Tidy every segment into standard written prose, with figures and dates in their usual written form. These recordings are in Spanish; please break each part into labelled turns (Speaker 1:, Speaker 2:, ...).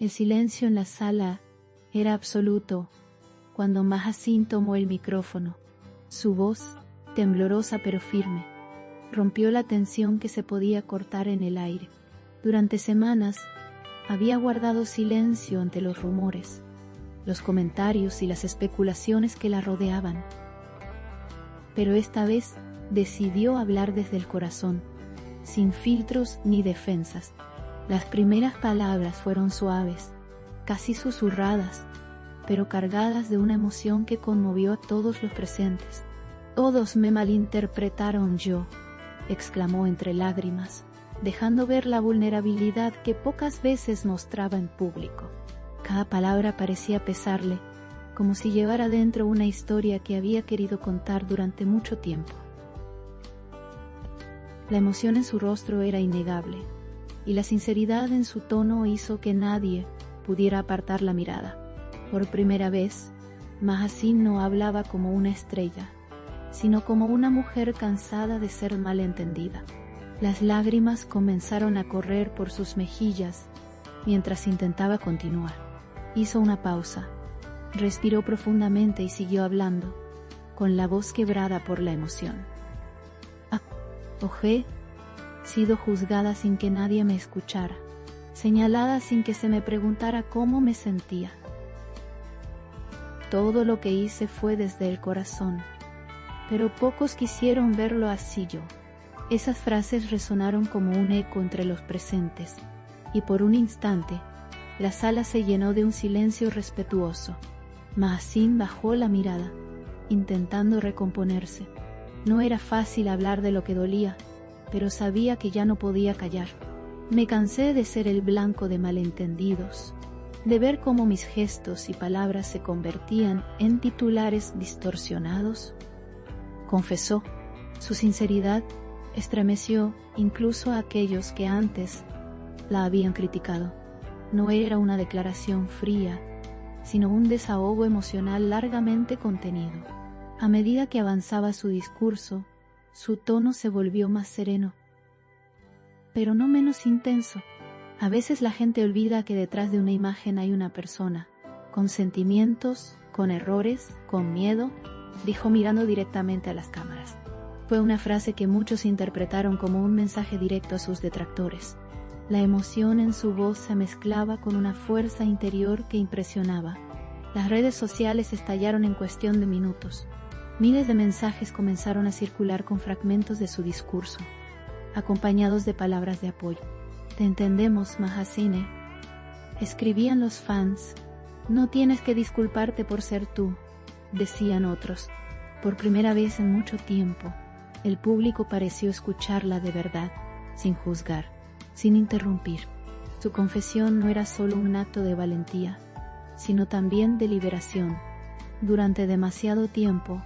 Speaker 1: El silencio en la sala era absoluto cuando Mahasin tomó el micrófono. Su voz, temblorosa pero firme, rompió la tensión que se podía cortar en el aire. Durante semanas había guardado silencio ante los rumores, los comentarios y las especulaciones que la rodeaban. Pero esta vez decidió hablar desde el corazón, sin filtros ni defensas. Las primeras palabras fueron suaves, casi susurradas, pero cargadas de una emoción que conmovió a todos los presentes. «Todos me malinterpretaron yo», exclamó entre lágrimas, dejando ver la vulnerabilidad que pocas veces mostraba en público. Cada palabra parecía pesarle, como si llevara dentro una historia que había querido contar durante mucho tiempo. La emoción en su rostro era innegable, y la sinceridad en su tono hizo que nadie pudiera apartar la mirada. Por primera vez, Mahasin no hablaba como una estrella, sino como una mujer cansada de ser malentendida. Las lágrimas comenzaron a correr por sus mejillas mientras intentaba continuar. Hizo una pausa, respiró profundamente y siguió hablando, con la voz quebrada por la emoción. He sido juzgada sin que nadie me escuchara, señalada sin que se me preguntara cómo me sentía. Todo lo que hice fue desde el corazón, pero pocos quisieron verlo así yo. Esas frases resonaron como un eco entre los presentes, y por un instante, la sala se llenó de un silencio respetuoso. Mahasin bajó la mirada, intentando recomponerse. No era fácil hablar de lo que dolía, pero sabía que ya no podía callar. Me cansé de ser el blanco de malentendidos, de ver cómo mis gestos y palabras se convertían en titulares distorsionados, confesó. Su sinceridad estremeció incluso a aquellos que antes la habían criticado. No era una declaración fría, sino un desahogo emocional largamente contenido. A medida que avanzaba su discurso, su tono se volvió más sereno, pero no menos intenso. A veces la gente olvida que detrás de una imagen hay una persona, con sentimientos, con errores, con miedo, dijo mirando directamente a las cámaras. Fue una frase que muchos interpretaron como un mensaje directo a sus detractores. La emoción en su voz se mezclaba con una fuerza interior que impresionaba. Las redes sociales estallaron en cuestión de minutos. Miles de mensajes comenzaron a circular con fragmentos de su discurso, acompañados de palabras de apoyo. «Te entendemos, Mahasine», escribían los fans. «No tienes que disculparte por ser tú», decían otros. Por primera vez en mucho tiempo, el público pareció escucharla de verdad, sin juzgar, sin interrumpir. Su confesión no era solo un acto de valentía, sino también de liberación. Durante demasiado tiempo,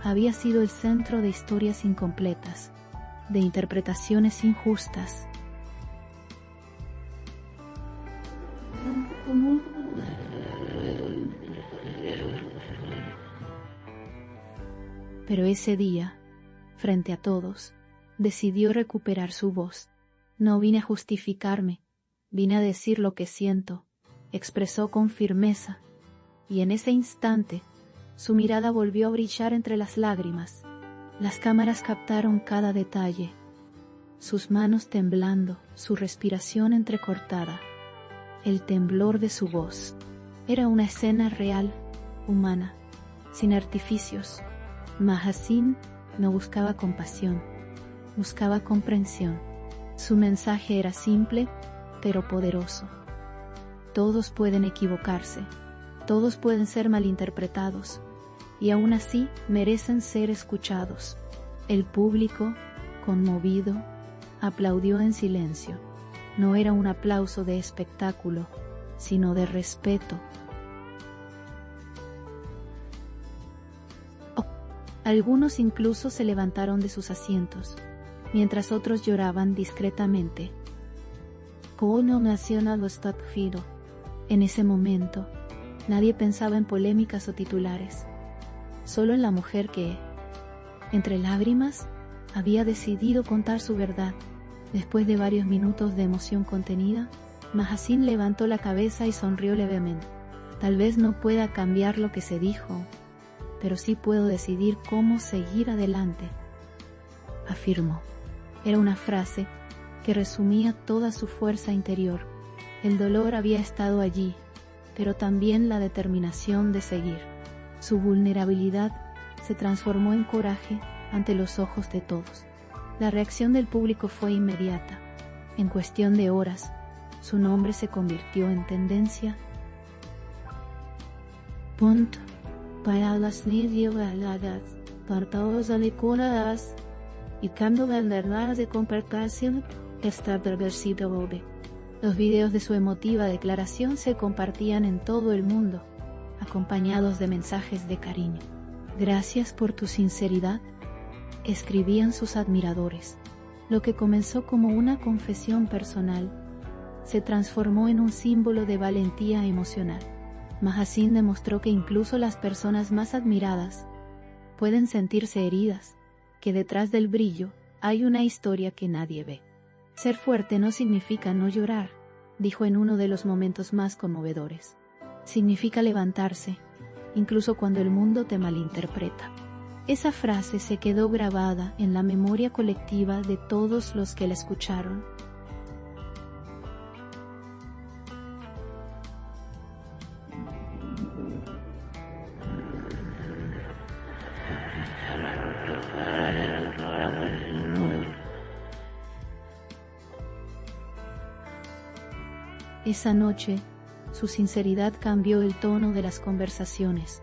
Speaker 1: había sido el centro de historias incompletas, de interpretaciones injustas. Pero ese día, frente a todos, decidió recuperar su voz. «No vine a justificarme, vine a decir lo que siento», expresó con firmeza, y en ese instante, su mirada volvió a brillar entre las lágrimas. Las cámaras captaron cada detalle, sus manos temblando, su respiración entrecortada, el temblor de su voz. Era una escena real, humana, sin artificios. Mahasin no buscaba compasión, buscaba comprensión. Su mensaje era simple, pero poderoso. Todos pueden equivocarse, todos pueden ser malinterpretados, y aún así merecen ser escuchados. El público, conmovido, aplaudió en silencio. No era un aplauso de espectáculo, sino de respeto. Algunos incluso se levantaron de sus asientos, mientras otros lloraban discretamente. En ese momento, nadie pensaba en polémicas o titulares, solo en la mujer que, entre lágrimas, había decidido contar su verdad. Después de varios minutos de emoción contenida, Mahasin levantó la cabeza y sonrió levemente. Tal vez no pueda cambiar lo que se dijo, pero sí puedo decidir cómo seguir adelante, afirmó. Era una frase que resumía toda su fuerza interior. El dolor había estado allí, pero también la determinación de seguir. Su vulnerabilidad se transformó en coraje ante los ojos de todos. La reacción del público fue inmediata. En cuestión de horas, su nombre se convirtió en tendencia. Punto. Para las videojugadas, para todos los lectores, y cuando la de comparación está reversible. Los videos de su emotiva declaración se compartían en todo el mundo, acompañados de mensajes de cariño. Gracias por tu sinceridad, escribían sus admiradores. Lo que comenzó como una confesión personal, se transformó en un símbolo de valentía emocional. Mahasin demostró que incluso las personas más admiradas pueden sentirse heridas, que detrás del brillo hay una historia que nadie ve. Ser fuerte no significa no llorar, dijo en uno de los momentos más conmovedores. Significa levantarse, incluso cuando el mundo te malinterpreta. Esa frase se quedó grabada en la memoria colectiva de todos los que la escucharon. Esa noche, su sinceridad cambió el tono de las conversaciones.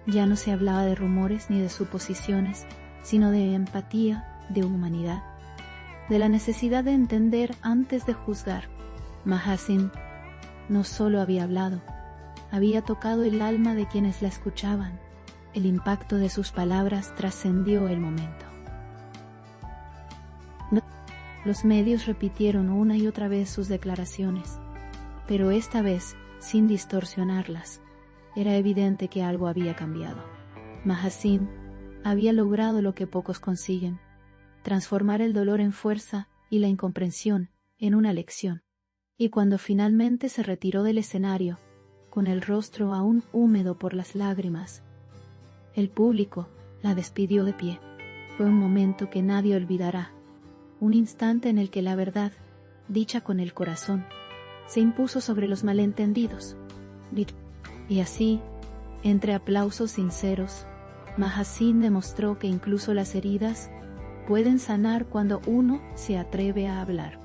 Speaker 1: Ya no se hablaba de rumores ni de suposiciones, sino de empatía, de humanidad, de la necesidad de entender antes de juzgar. Mahasin no solo había hablado, había tocado el alma de quienes la escuchaban. El impacto de sus palabras trascendió el momento. Los medios repitieron una y otra vez sus declaraciones, pero esta vez sin distorsionarlas. Era evidente que algo había cambiado. Mahasin había logrado lo que pocos consiguen: transformar el dolor en fuerza y la incomprensión en una lección. Y cuando finalmente se retiró del escenario, con el rostro aún húmedo por las lágrimas, el público la despidió de pie. Fue un momento que nadie olvidará, un instante en el que la verdad, dicha con el corazón, se impuso sobre los malentendidos. Y así, entre aplausos sinceros, Mahasin demostró que incluso las heridas pueden sanar cuando uno se atreve a hablar.